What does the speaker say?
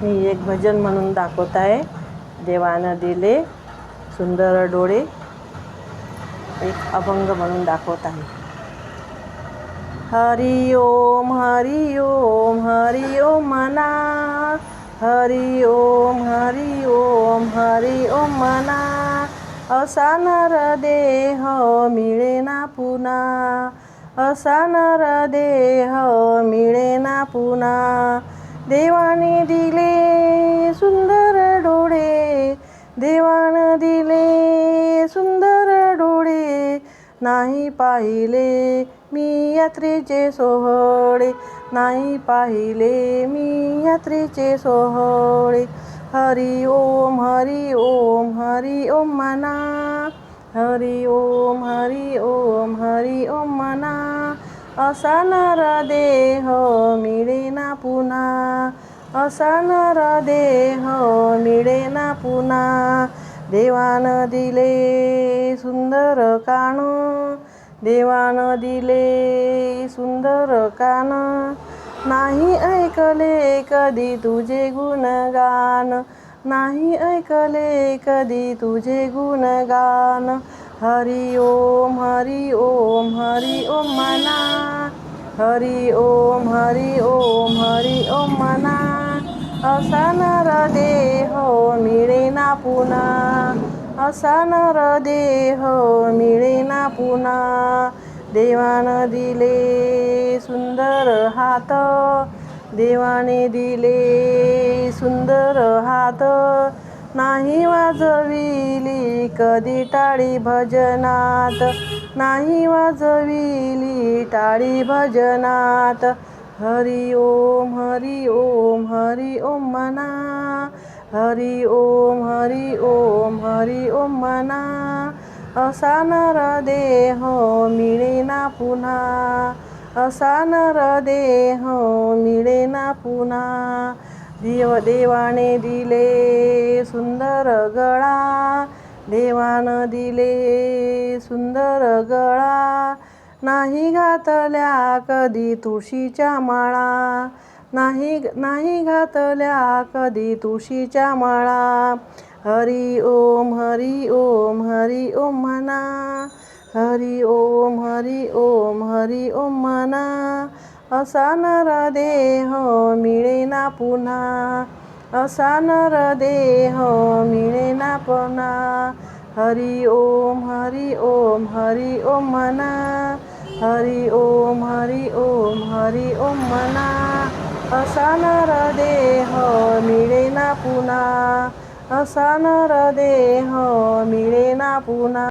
मी एक भजन म्हणून दाखवत आहे. देवानं दिले सुंदर डोळे, एक अभंग म्हणून दाखवत आहे. हरि ओम हरि ओम हरि ओम म्हणा, हरि ओम हरि ओम हरि ओम म्हणा. असा नर देह मिळेना पुन्हा, असा नर देह मिळेना पुन्हा. देवाने दिले सुंदर डोळे, देवानं दिले सुंदर डोळे. नाही पाहिले मी यात्रेचे सोहळे, नाही पाहिले मी यात्रेचे सोहळे. हरि ओम हरि ओम हरि ओम म्हणा, हरि ओम हरि ओम हरि ओम म्हणा. असा नर देह मिळेना पुन्हा, असा नर देह मिळेना पुन्हा. देवानं दिले सुंदर कान, देवानं दिले सुंदर कान. नाही ऐकले कधी तुझे गुणगान, नाही ऐकले कधी तुझे गुणगान. हरि ओम हरि ओम हरि ओम म्हणा, हरि ओम हरि ओम हरि ओम म्हणा. असा नर देह मिळेना पुन्हा, असा नर देह मिळेना पुन्हा. देवानं दिले सुंदर हात, देवाने दिले सुंदर हात. नाही वाजविली कधी टाळी भजनात, नाही वाजविली टाळी भजनात. हरि ओम हरि ओम हरि ओम म्हणा, हरि ओम हरि ओम हरि ओम म्हणा. असा नर देह मिळेना पुन्हा, असा नर देह मिळेना पुन्हा. देवाने दिले सुंदर गळा, देवानं दिले सुंदर गळा. नाही घातल्या कधी तुळशीच्या माळा, नाही घातल्या कधी तुळशीच्या माळा. हरि ओम हरि ओम हरि ओम म्हणा, हरि ओम हरि ओम हरि ओम म्हणा. असा नर देह मिळेना पुन्हा, असा नर देह मिळेना पुन्हा. हरि ओम हरि ओम हरि ओम म्हणा, हरि ओम हरि ओम हरि ओम म्हणा. असा नर देह मिळेना पुन्हा, असा नर देह मिळेना पुन्हा.